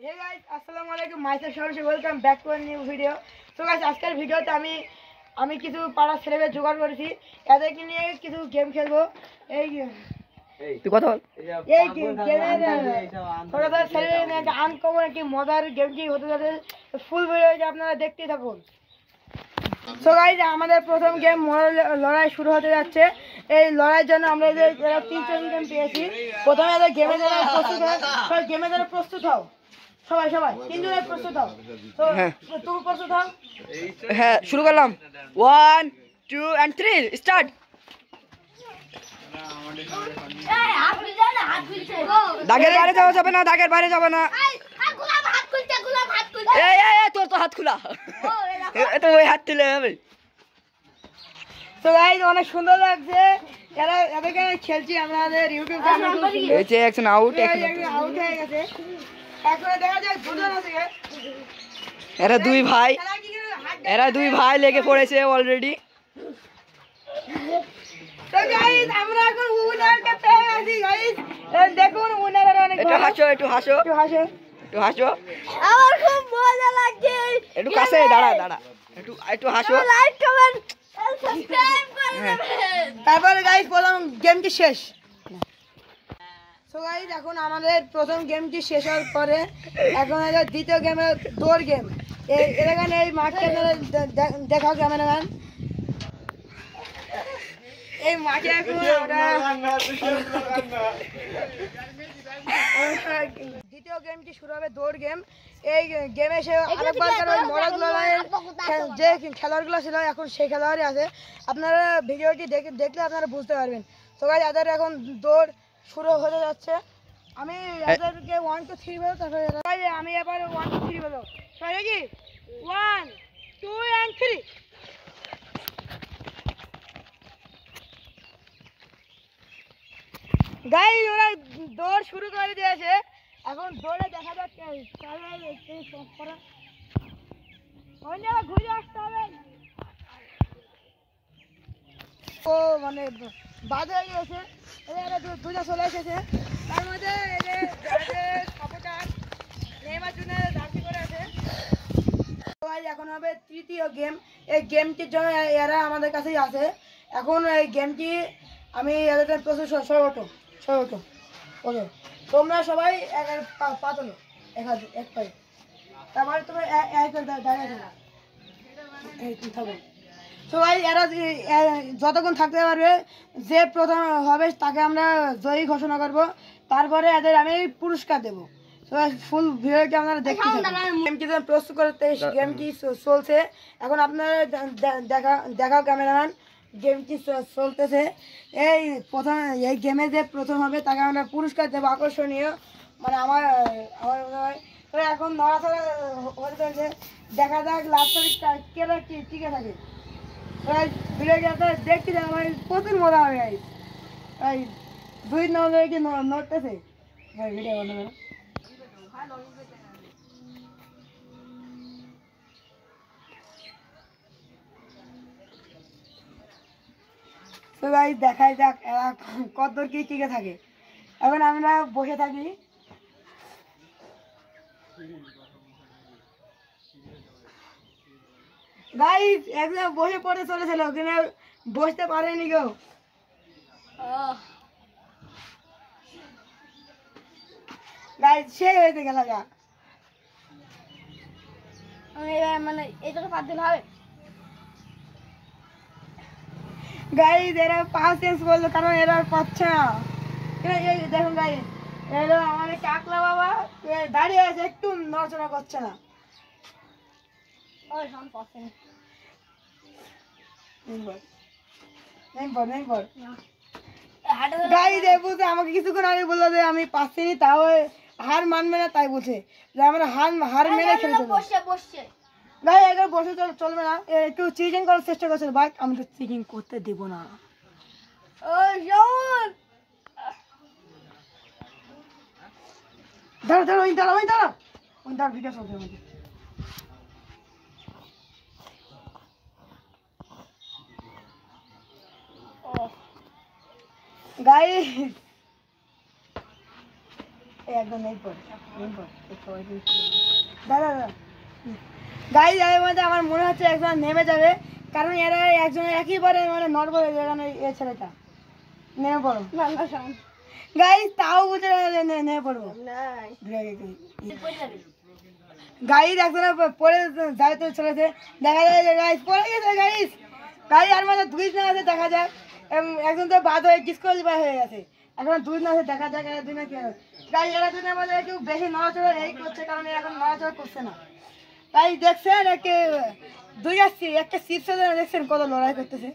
Hey guys, আসসালামু আলাইকুম, myself Sharon, welcome back to a new video. So guys, আজকের ভিডিওতে আমি কিছু পাড়া ছেলেদের জোগাড় করেছি, এদেরকে নিয়ে কিছু গেম খেলবো। এই তুই কথা বল। এই গেমের ছোটদের ছেলেদের নিয়ে একটা আনকমন একটি মজার গেম কি হতে যাচ্ছে, ফুল ভিডিওটা আপনারা দেখতেই থাকুন। সো গাইজ, আমাদের প্রথম গেম লড়াই শুরু হতে যাচ্ছে। এই লড়াইয়ের জন্য আমরা তিনজন গেম পেয়েছি। প্রথমে এদের গেমের জন্য প্রস্তুত হও, সবাই গেমের জন্য প্রস্তুত হও, সবাই তিনজনের প্রস্তুত হও। তো তুমি প্রস্তুত হও। হ্যাঁ, শুরু করলাম। 1 2 and 3 স্টার্ট। দাগের বাইরে যাওয়া যাবে না, দাগের বাইরে যাবে না। এই এই এই, তোর তো হাত খোলা, তো ওই হাত তুলে হবে। তো গাইজ, অনেক সুন্দর লাগছে। এদেরকে খেলছি আমাদের ইউটিউব চ্যানেলে। এই যে একজন আউট হয়ে গেছে। এখন দেখা যায় দুজন আছে। এরা দুই ভাই লেগে পড়েছে অলরেডি। তো গাইজ, আমরা এখন উইনার করতে আছি গাইজ। দেখুন উইনারের অনেক একটু হাসো, একটু হাসো, একটু হাসো, একটু হাসো। আমার খুব মজা লাগছে। একটু কাছে দাঁড়া, একটু একটু হাসো। লাইক কমেন্ট সাবস্ক্রাইব করে দেবেন। তারপরে গাইজ, প্রথম গেমটি শেষ। সো গাইজ, এখন আমাদের প্রথম গেমটি শেষ হওয়ার পরে এখন দ্বিতীয় গেমের দৌড় গেম। এখানে এই মাঠটা দেখাও ক্যামেরাম্যান। এই মাঠে এখন দ্বিতীয় গেমটি শুরু হবে, দৌড় গেম। এই গেমে সে আরেকবার মরাগ লড়াইয়ের যে খেলোয়াড়গুলো ছিল এখন সেই খেলোয়াড়ই আছে। আপনারা ভিডিওটি দেখলে আপনারা বুঝতে পারবেন। তো গাইজ, এদের এখন দৌড় শুরু হতে যাচ্ছে। আমি এদেরকে 1 2 3 বলো, তারপরে আমি এবার 1 2 3 বলো। সবাই কি 1 2 and 3। গাইজ, ওরা দৌড় শুরু করে দিয়েছে। এখন দৌড়ে দেখা যাচ্ছে ঘুরে আসতে হবে। ও মানে বাজে হয়ে গেছে। দুজন চলে এসেছে। তার মধ্যে নেইমার জুনিয়র জার্সি করে আছে। এখন হবে তৃতীয় গেম। এই গেমটির জন্য এরা আমাদের কাছেই আছে। এখন এই গেমটি আমি এদের প্রচুর সর্বত ওকে, তোমরা সবাই পা তোলো, এক পায়ে। তারপরে তোমরা দাঁড়িয়ে থাকো। সবাই এরা যতক্ষণ থাকতে পারবে, যে প্রথম হবে তাকে আমরা জয়ী ঘোষণা করব। তারপরে এদের আমি পুরস্কার দেবো। ফুল ভিডিওটি আপনারা দেখতে থাকুন। গেমটি প্রস্তুত করতে গেমটি চলছে। এখন আপনারা দেখাও ক্যামেরাম্যান, গেমটি চলতেছে। এই গেমে যে প্রথম হবে তাকে আমরা পুরস্কার দেবো আকর্ষণীয়, মানে আমার মনে হয়। তো এখন নড়াচড়া হতে চলছে, দেখা যাক লাস্টের কেরা টিকে থাকে। ভিডিওটি আপনারা দেখতে যান, আমার প্রচুর মজা হবে গাইস। এই 2 নম্বরে কি নড়তেছে ভিডিও বন্ধ করো। তো গাইস, দেখাই যাক এরা কতদূর কি টিকে থাকে। এখন আমরা বসে থাকি। গাইস, একদম বসে পড়ে চলেছিল কিন্তু বসতে পারেনি কেউ। গাইস, সেই হয়েছে গেল যা। মানে এইটাকে 5 দিন হবে। গাইস, এরা পাস চেঞ্জ করলো কারণ এরা পাচ্ছে না। এই দেখুন গাইস, এলো আমাদের টাকলা বাবা দাঁড়িয়ে আছে, একটু নড়াচড়া করছে না। আমাকে কিছুক্ষণ আগে বললো যে আমি পাচ্ছিনি, তাও হার মানবে না, তাই বলছে যে আমরা হার মেনে খেলতে ভাই। একবার বসে চলবে না, একটু চিটিং করার চেষ্টা করছে ভাই, আমি তো চিটিং করতে দেবো না। দাঁড়া ভিডিও চলছে আমাদের। গাইস, একদম নেই পড় দাদা গাইজ এর মধ্যে আমার মনে হচ্ছে একজন নেমে যাবে, কারণ এরা একজনের একইবারে মানে নড়বড়ে যেখানে এ ছেলেটা নেমে পড়ো গাইজ, তাও বুঝে নেমে পড়বো গাইজ একজনের পড়ে যাইতে চলেছে, দেখা যায় যে গাইজ পড়ে গেছে গাইজ আর মধ্যে দুইজন আছে দেখা যাক, একজন তো বাদ হয়ে ডিসকোয়ালিফাই হয়ে গেছে, এখন দুইজন আছে দেখা যাক এরা দুজনে কি হবে। গাইজ এরা দুজনের মধ্যে কেউ বেশি নড়াচড়া এই করছে, কারণ এরা এখন নড়াচড়া করছে না। তাই দেখছেন একটা চিপসের জন্য দেখছেন কত লড়াই করতেছে।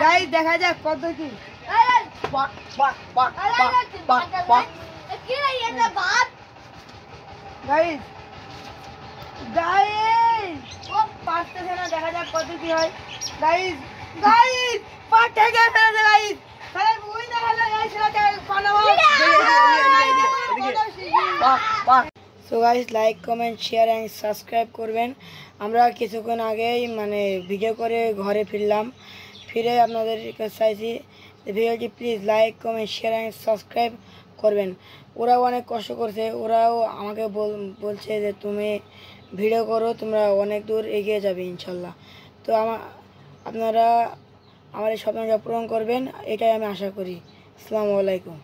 গাইজ দেখা যাক কত কি গাইজ পারতেছে না, দেখা যাক কত কি হয়। গাইজ পাঠে গিয়ে ফেলেছে guys, so guys like comment share and subscribe করবেন। আমরা কিছুক্ষণ আগেই মানে ভিডিও করে ঘরে ফিরে আপনাদের কাছে চাইছি ভিডিওটি please like comment share and subscribe করবেন। ওরাও অনেক কষ্ট করছে, ওরাও আমাকে বলছে যে তুমি ভিডিও করো, তোমরা অনেক দূর এগিয়ে যাবে ইনশাল্লাহ। তো আপনারা আমার এই স্বপ্নটা পূরণ করবেন, এটাই আমি আশা করি। আসসালামু আলাইকুম।